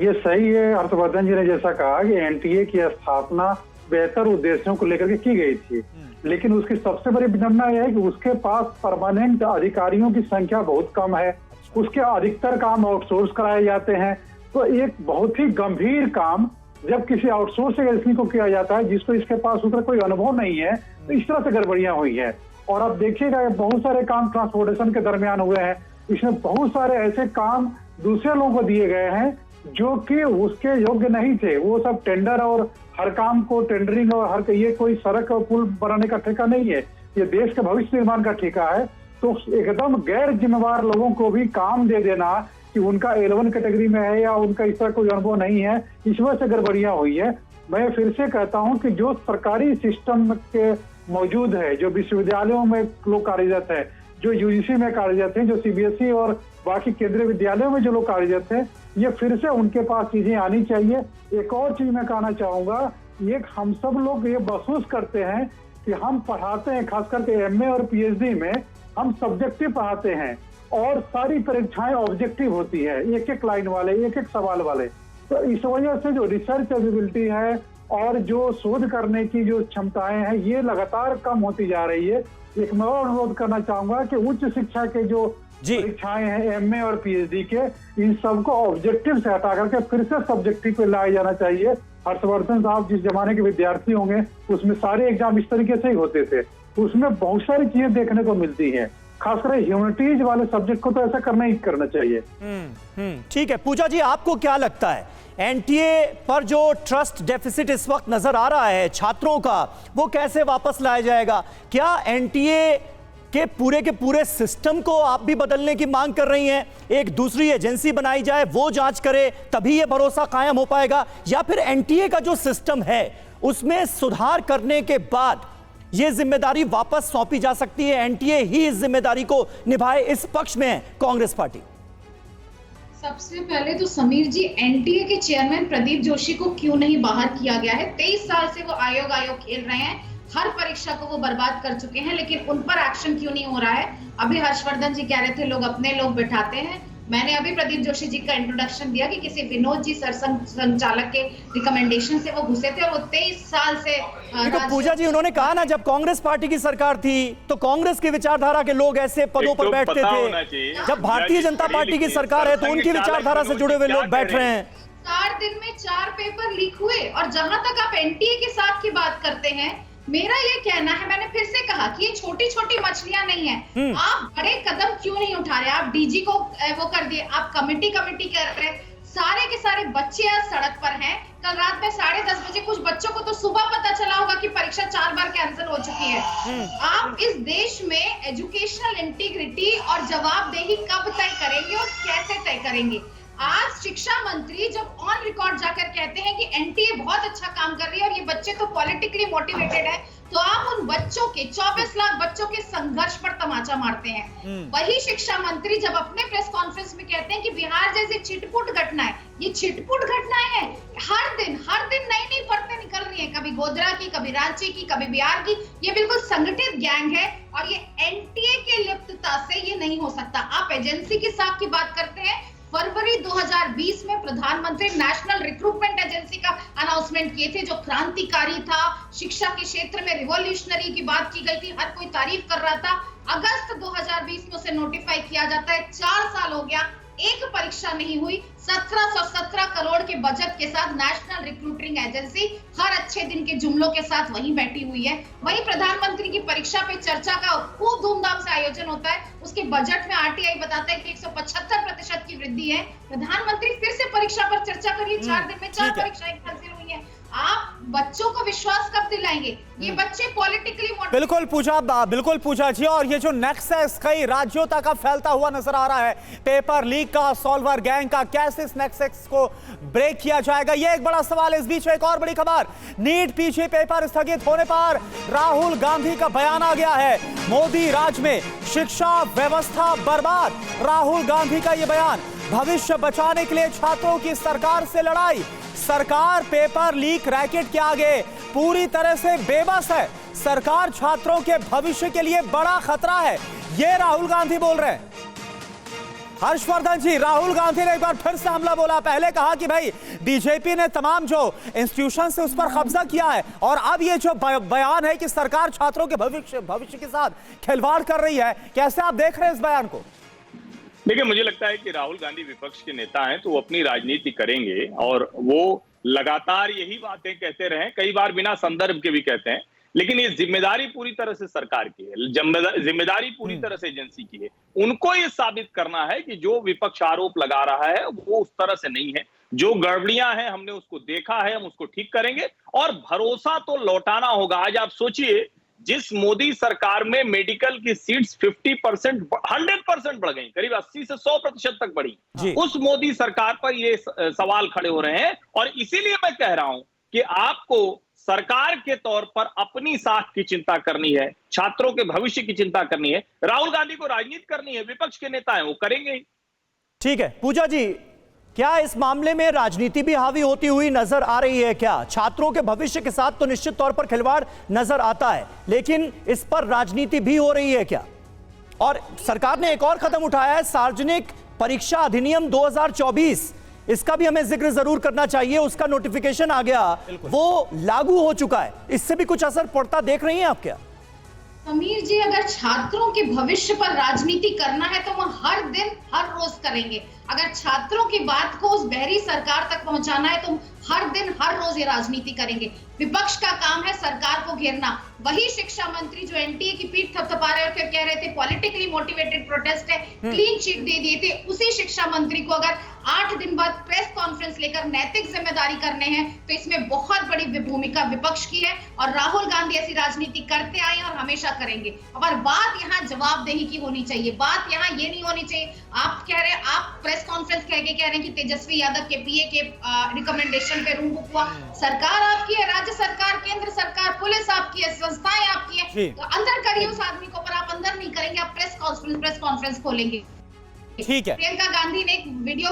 ये सही है, हर्षवर्धन जी ने जैसा कहा कि एनटीए की स्थापना बेहतर उद्देश्यों को लेकर के की गई थी, लेकिन उसकी सबसे बड़ी विडंबना यह है कि उसके पास परमानेंट अधिकारियों की संख्या बहुत कम है। उसके अधिकतर काम आउटसोर्स कराए जाते हैं। तो एक बहुत ही गंभीर काम जब किसी आउटसोर्स एजेंसी को किया जाता है जिसको इसके पास उतना कोई अनुभव नहीं है, तो इस तरह से गड़बड़ियां हुई है। और अब देखिएगा, बहुत सारे काम ट्रांसपोर्टेशन के दरमियान हुए हैं, इसमें बहुत सारे ऐसे काम दूसरे लोगों को दिए गए हैं जो कि उसके योग्य नहीं थे। वो सब टेंडर और हर काम को टेंडरिंग और हर, ये कोई सड़क और पुल बनाने का ठेका नहीं है, ये देश के भविष्य निर्माण का ठेका है। तो एकदम गैर जिम्मेवार लोगों को भी काम दे देना कि उनका L1 कैटेगरी में है या उनका इस तरह कोई अनुभव नहीं है, इस वजह से गड़बड़ियां हुई है। मैं फिर से कहता हूं कि जो सरकारी सिस्टम के मौजूद है, जो विश्वविद्यालयों में लोग कार्यरत है, जो यूजीसी में कार्यरत है, जो सीबीएसई और बाकी केंद्रीय विद्यालयों में जो लोग कार्यरत है, ये फिर से उनके पास चीजें आनी चाहिए। एक और चीज मैं कहना चाहूंगा, ये हम सब लोग ये महसूस करते हैं कि हम पढ़ाते हैं, खास करके एमए और पीएचडी में हम सब्जेक्टिव पढ़ाते हैं और सारी परीक्षाएं ऑब्जेक्टिव होती है, एक एक लाइन वाले, एक एक सवाल वाले। तो इस वजह से जो रिसर्च एबिलिटी है और जो शोध करने की जो क्षमताएं हैं, ये लगातार कम होती जा रही है। एक मैं और अनुरोध करना चाहूंगा कि उच्च शिक्षा के जो परीक्षाएं हैं एमए और पीएचडी के, इन सबको ऑब्जेक्टिव से हटा करके फिर से सब्जेक्टिव पे लाया जाना चाहिए। हर्षवर्धन साहब जिस जमाने के विद्यार्थी होंगे उसमें सारे एग्जाम इस तरीके से ही होते थे, उसमें बहुत सारी चीजें देखने को मिलती है। खासकर ह्यूमैनिटीज वाले सब्जेक्ट को तो ऐसा करना ही करना चाहिए। ठीक है, पूजा जी आपको क्या लगता है, एनटीए पर जो ट्रस्ट डेफिसिट इस वक्त नजर आ रहा है छात्रों का, वो कैसे वापस लाया जाएगा? क्या एनटीए के पूरे सिस्टम को आप भी बदलने की मांग कर रही हैं? एक दूसरी एजेंसी बनाई जाए, वो जांच करे, तभी ये भरोसा कायम हो पाएगा? या फिर एनटीए का जो सिस्टम है उसमें सुधार करने के बाद ये जिम्मेदारी वापस सौंपी जा सकती है, एनटीए ही इस जिम्मेदारी को निभाए? इस पक्ष में है कांग्रेस पार्टी। सबसे पहले तो समीर जी, एनटीए के चेयरमैन प्रदीप जोशी को क्यों नहीं बाहर किया गया है? 23 साल से वो आयोग खेल रहे हैं, हर परीक्षा को वो बर्बाद कर चुके हैं, लेकिन उन पर एक्शन क्यों नहीं हो रहा है? अभी हर्षवर्धन जी कह रहे थे लोग अपने लोग बिठाते हैं। मैंने अभी प्रदीप जोशी जी का इंट्रोडक्शन दिया कि किसी विनोद जी संचालक के रिकमेंडेशन से वो घुसे थे और वो 23 साल से पूजा जी उन्होंने कहा ना, जब कांग्रेस पार्टी की सरकार थी तो कांग्रेस की विचारधारा के लोग ऐसे पदों पर बैठते थे। जब भारतीय जनता पार्टी की सरकार है तो उनकी विचारधारा से जुड़े हुए लोग बैठ रहे हैं। 4 दिन में 4 पेपर लीक हुए और जहां तक आप एनटीए के साथ की बात करते हैं, मेरा ये कहना है, मैंने फिर से कहा कि ये छोटी छोटी मछलियां नहीं है। आप बड़े कदम क्यों नहीं उठा रहे? आप डीजी को वो कर दिए, आप कमेटी कर रहे, सारे के सारे बच्चे आज सड़क पर हैं। कल रात में 10:30 बजे कुछ बच्चों को तो सुबह पता चला होगा कि परीक्षा 4 बार कैंसिल हो चुकी है। आप इस देश में एजुकेशनल इंटीग्रिटी और जवाबदेही कब तय करेंगे और कैसे तय करेंगे? आज शिक्षा मंत्री जब ऑन रिकॉर्ड जाकर कहते हैं कि एनटीए बहुत अच्छा काम कर रही है और ये बच्चे तो पॉलिटिकली मोटिवेटेड है, तो आप उन बच्चों के 24 लाख बच्चों के संघर्ष पर तमाचा मारते हैं। वही शिक्षा मंत्री जब अपने प्रेस कॉन्फ्रेंस में कहते हैं कि बिहार जैसी छिटपुट घटना है, ये छिटपुट घटनाएं हैं। हर दिन नई नई परतें निकल रही हैं, कभी गोधरा की, कभी रांची की, कभी बिहार की। ये बिल्कुल संगठित गैंग है और ये एनटीए के लिप्तता से ये नहीं हो सकता। आप एजेंसी की साख की बात करते हैं। फरवरी 2020 में प्रधानमंत्री नेशनल रिक्रूटमेंट एजेंसी का अनाउंसमेंट किए थे, जो क्रांतिकारी था, शिक्षा के क्षेत्र में रिवॉल्यूशनरी की बात की गई थी, हर कोई तारीफ कर रहा था। अगस्त 2020 में उसे नोटिफाई किया जाता है। 4 साल हो गया, एक परीक्षा नहीं हुई। 1717 करोड़ के बजट के साथ नेशनल रिक्रूटिंग एजेंसी हर अच्छे दिन के जुमलों के साथ वहीं बैठी हुई है। वहीं प्रधानमंत्री की परीक्षा पे चर्चा का खूब धूमधाम से आयोजन होता है। उसके बजट में आरटीआई बताता है कि 175% की वृद्धि है। प्रधानमंत्री फिर से परीक्षा पर चर्चा करिए। 4 दिन में 4 परीक्षाएं कैंसिल हुई है। आप बच्चों को विश्वास कब दिलाएंगे? ये बच्चे पॉलिटिकली बिल्कुल पूछा जी। और ये जो नेक्सस कई राज्यों तक अब फैलता हुआ नजर आ रहा है, पेपर लीक का, सॉल्वर गैंग का, कैसे इस नेक्सस को ब्रेक किया जाएगा, ये एक बड़ा सवाल है। इस बीच एक और बड़ी खबर, नीट पीजी पेपर स्थगित होने पर राहुल गांधी का बयान आ गया है। मोदी राज में शिक्षा व्यवस्था बर्बाद, राहुल गांधी का ये बयान। भविष्य बचाने के लिए छात्रों की सरकार से लड़ाई। सरकार पेपर लीक रैकेट के आगे पूरी तरह से बेबस है। सरकार छात्रों के भविष्य के लिए बड़ा खतरा है, ये राहुल गांधी बोल रहे हैं। हर्षवर्धन जी, राहुल गांधी ने एक बार फिर से हमला बोला। पहले कहा कि भाई बीजेपी ने तमाम जो इंस्टीट्यूशन से उस पर कब्जा किया है, और अब ये जो बयान है कि सरकार छात्रों के भविष्य के साथ खिलवाड़ कर रही है, कैसे आप देख रहे हैं इस बयान को? देखिए, मुझे लगता है कि राहुल गांधी विपक्ष के नेता हैं, तो वो अपनी राजनीति करेंगे और वो लगातार यही बातें कहते रहे, कई बार बिना संदर्भ के भी कहते हैं। लेकिन ये जिम्मेदारी पूरी तरह से सरकार की है, जिम्मेदारी पूरी तरह से एजेंसी की है। उनको ये साबित करना है कि जो विपक्ष आरोप लगा रहा है वो उस तरह से नहीं है। जो गड़बड़ियां हैं हमने उसको देखा है, हम उसको ठीक करेंगे और भरोसा तो लौटाना होगा। आज आप सोचिए, जिस मोदी सरकार में मेडिकल की सीट्स 50% 100% बढ़ गई, करीब 80 से 100% तक बढ़ी, उस मोदी सरकार पर ये सवाल खड़े हो रहे हैं। और इसीलिए मैं कह रहा हूं कि आपको सरकार के तौर पर अपनी साख की चिंता करनी है, छात्रों के भविष्य की चिंता करनी है। राहुल गांधी को राजनीति करनी है, विपक्ष के नेता हैं, वो करेंगे ही। ठीक है पूजा जी, क्या इस मामले में राजनीति भी हावी होती हुई नजर आ रही है? क्या छात्रों के भविष्य के साथ तो निश्चित तौर पर खिलवाड़ नजर आता है, लेकिन इस पर राजनीति भी हो रही है क्या? और सरकार ने एक और कदम उठाया है, सार्वजनिक परीक्षा अधिनियम 2024, इसका भी हमें जिक्र जरूर करना चाहिए। उसका नोटिफिकेशन आ गया, वो लागू हो चुका है, इससे भी कुछ असर पड़ता देख रही हैं आप क्या? समीर जी, अगर छात्रों के भविष्य पर राजनीति करना है तो वह हर दिन हर रोज करेंगे। अगर छात्रों की बात को उस बहरी सरकार तक पहुंचाना है तो हर दिन हर रोज ये राजनीति करेंगे। विपक्ष का काम है सरकार को घेरना। वही शिक्षा मंत्री जो एनटीए की पीठ थपथपा रहे और फिर कह रहे थे पॉलिटिकली मोटिवेटेड प्रोटेस्ट है, क्लीन चिट दे दिए थे, उसी शिक्षा मंत्री को अगर 8 दिन बाद प्रेस कॉन्फ्रेंस लेकर नैतिक जिम्मेदारी करने हैं तो इसमें बहुत बड़ी भूमिका विपक्ष की है। और राहुल गांधी ऐसी राजनीति करते आए हैं और हमेशा करेंगे। और बात यहाँ जवाबदेही की होनी चाहिए, बात यहाँ ये नहीं होनी चाहिए आप कह रहे, आप प्रेस कॉन्फ्रेंस कह रहे हैं कि तेजस्वी यादव के पीए के रिकमेंडेशन पे रूम बुक हुआ। सरकार आपकी है, राज्य सरकार, केंद्र सरकार, पुलिस आपकी है, संस्थाएं आपकी है, तो अंदर करिए उस आदमी को, पर आप अंदर नहीं करेंगे, आप प्रेस कॉन्फ्रेंस खोलेंगे। ठीक है, प्रियंका गांधी ने एक वीडियो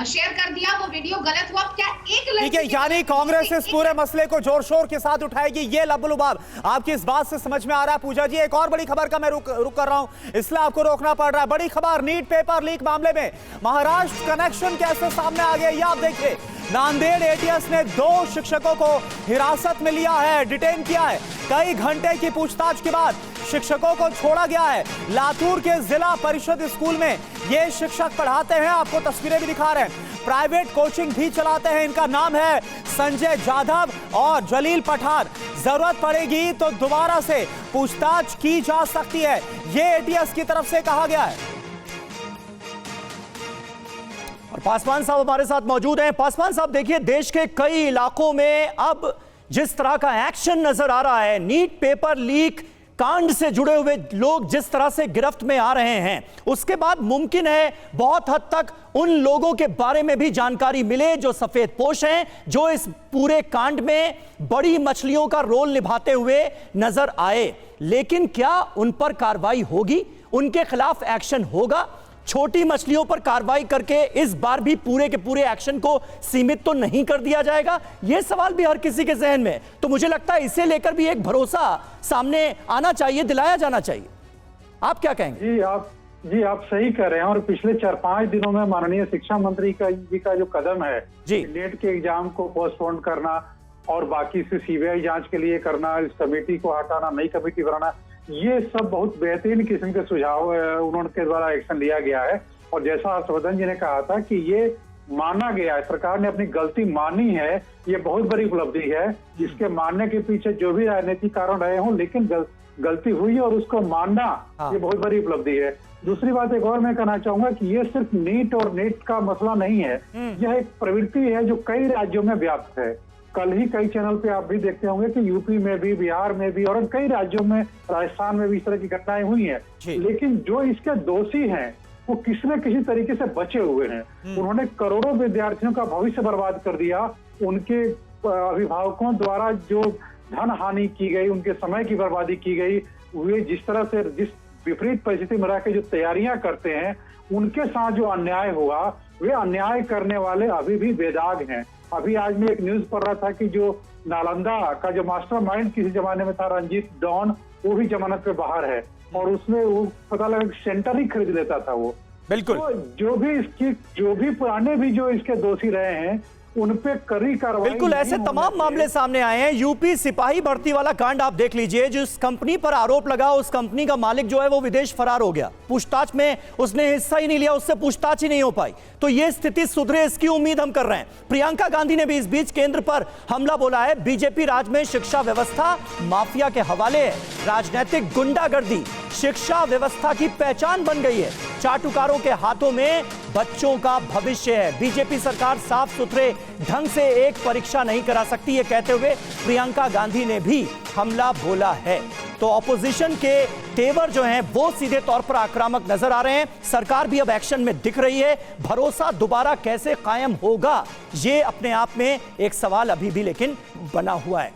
शेयर कर दिया, वो वीडियो गलत हुआ। क्या एक ठीक है, यानी कांग्रेस इस पूरे मसले को जोर शोर के साथ उठाएगी, ये लबलुबाब आपकी इस बात से समझ में आ रहा है। पूजा जी, एक और बड़ी खबर का मैं रुक कर रहा हूं, इसलिए आपको रोकना पड़ रहा है। बड़ी खबर, नीट पेपर लीक मामले में महाराष्ट्र कनेक्शन कैसे सामने आ गया, ये आप देखिए। नांदेड़ एटीएस ने 2 शिक्षकों को हिरासत में लिया है, डिटेन किया है। कई घंटे की पूछताछ के बाद शिक्षकों को छोड़ा गया है। लातूर के जिला परिषद स्कूल में ये शिक्षक पढ़ाते हैं, आपको तस्वीरें भी दिखा रहे हैं। प्राइवेट कोचिंग भी चलाते हैं, इनका नाम है संजय जाधव और जलील पठान। जरूरत पड़ेगी तो दोबारा से पूछताछ की जा सकती है, ये एटीएस की तरफ से कहा गया है। और पासवान साहब हमारे साथ मौजूद हैं। पासवान साहब, देखिए देश के कई इलाकों में अब जिस तरह का एक्शन नजर आ रहा है, नीट पेपर लीक कांड से जुड़े हुए लोग जिस तरह से गिरफ्त में आ रहे हैं, उसके बाद मुमकिन है बहुत हद तक उन लोगों के बारे में भी जानकारी मिले जो सफेद पोश हैं, जो इस पूरे कांड में बड़ी मछलियों का रोल निभाते हुए नजर आए। लेकिन क्या उन पर कार्रवाई होगी? उनके खिलाफ एक्शन होगा? छोटी मछलियों पर कार्रवाई करके इस बार भी पूरे के पूरे एक्शन को सीमित तो नहीं कर दिया जाएगा? यह सवाल भी हर किसी के जहन में। तो मुझे लगता है इसे लेकर भी एक भरोसा सामने आना चाहिए, दिलाया जाना चाहिए। आप क्या कहेंगे? जी आप सही कह रहे हैं। और पिछले 4-5 दिनों में माननीय शिक्षा मंत्री जी का जो कदम है, नेट के एग्जाम को पोस्टपोन करना और बाकी से सीबीआई जांच के लिए करना, इस कमेटी को हटाना, नई कमेटी बनाना, ये सब बहुत बेहतरीन किस्म के सुझाव उन्होंने द्वारा एक्शन लिया गया है। और जैसा हर्षवर्धन जी ने कहा था कि ये माना गया है, सरकार ने अपनी गलती मानी है, ये बहुत बड़ी उपलब्धि है। इसके मानने के पीछे जो भी राजनीतिक कारण रहे हों, लेकिन गलती हुई और उसको मानना ये बहुत बड़ी उपलब्धि है। दूसरी बात एक और मैं कहना चाहूंगा कि ये सिर्फ नीट और नेट का मसला नहीं है, यह एक प्रवृत्ति है जो कई राज्यों में व्याप्त है। कल ही कई चैनल पे आप भी देखते होंगे कि यूपी में भी, बिहार में भी और कई राज्यों में, राजस्थान में भी इस तरह की घटनाएं हुई हैं। लेकिन जो इसके दोषी हैं वो किसी न किसी तरीके से बचे हुए हैं। उन्होंने करोड़ों विद्यार्थियों का भविष्य बर्बाद कर दिया। उनके अभिभावकों द्वारा जो धन हानि की गई, उनके समय की बर्बादी की गई, वे जिस तरह से जिस विपरीत परिस्थिति में रह के जो तैयारियां करते हैं, उनके साथ जो अन्याय हुआ, वे अन्याय करने वाले अभी भी बेदाग हैं। अभी आज मैं एक न्यूज पढ़ रहा था कि जो नालंदा का जो मास्टरमाइंड किसी जमाने में था, रंजीत डॉन, वो भी जमानत पे बाहर है। और उसमें वो पता लगा कि सेंटर ही खरीद लेता था वो। बिल्कुल। तो जो भी पुराने भी जो इसके दोषी रहे हैं, उन पे कड़ी कार्रवाई। बिल्कुल, ऐसे तमाम मामले सामने आए हैं। यूपी सिपाही भर्ती वाला कांड आप देख लीजिए। जिस कंपनी पर आरोप लगा, उस कंपनी का मालिक जो है वो विदेश फरार हो गया। पूछताछ में उसने हिस्सा ही नहीं लिया, उससे पूछताछ ही नहीं हो पाई। तो ये स्थिति सुधरे, इसकी उम्मीद हम कर रहे हैं। प्रियंका गांधी ने भी इस बीच केंद्र पर हमला बोला है। बीजेपी राज में शिक्षा व्यवस्था माफिया के हवाले है। राजनीतिक गुंडागर्दी शिक्षा व्यवस्था की पहचान बन गई है। चाटुकारों के हाथों में बच्चों का भविष्य है। बीजेपी सरकार साफ सुथरे ढंग से एक परीक्षा नहीं करा सकती, ये कहते हुए प्रियंका गांधी ने भी हमला बोला है। तो ऑपोजिशन के तेवर जो हैं वो सीधे तौर पर आक्रामक नजर आ रहे हैं। सरकार भी अब एक्शन में दिख रही है। भरोसा दोबारा कैसे कायम होगा, ये अपने आप में एक सवाल अभी भी लेकिन बना हुआ है।